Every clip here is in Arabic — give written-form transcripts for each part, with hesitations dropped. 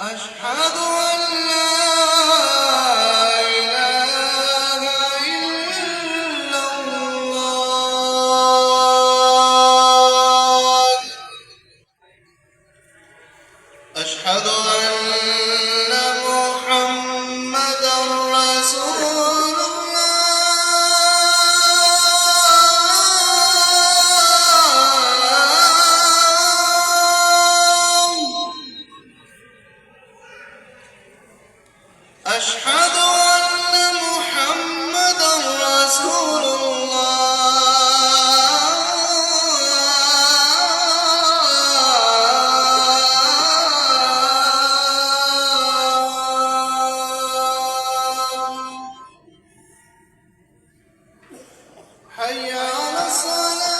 أشهد أن لا إله إلا الله. أشهد أن محمدًا رسول الله. أشهد أن محمدًا رسول الله. حي على الصلاة.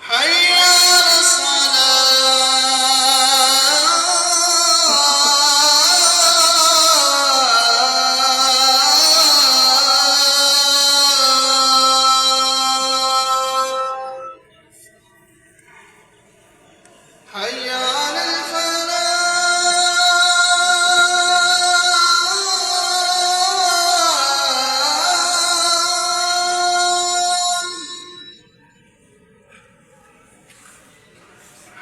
حي على الصلاة. حي على الفلاح.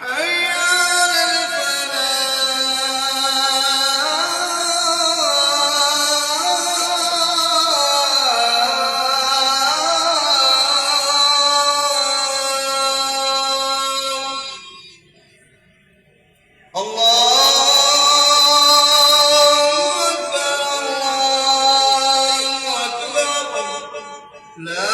حي على الفلاح. الله أكبر الله أكبر. لا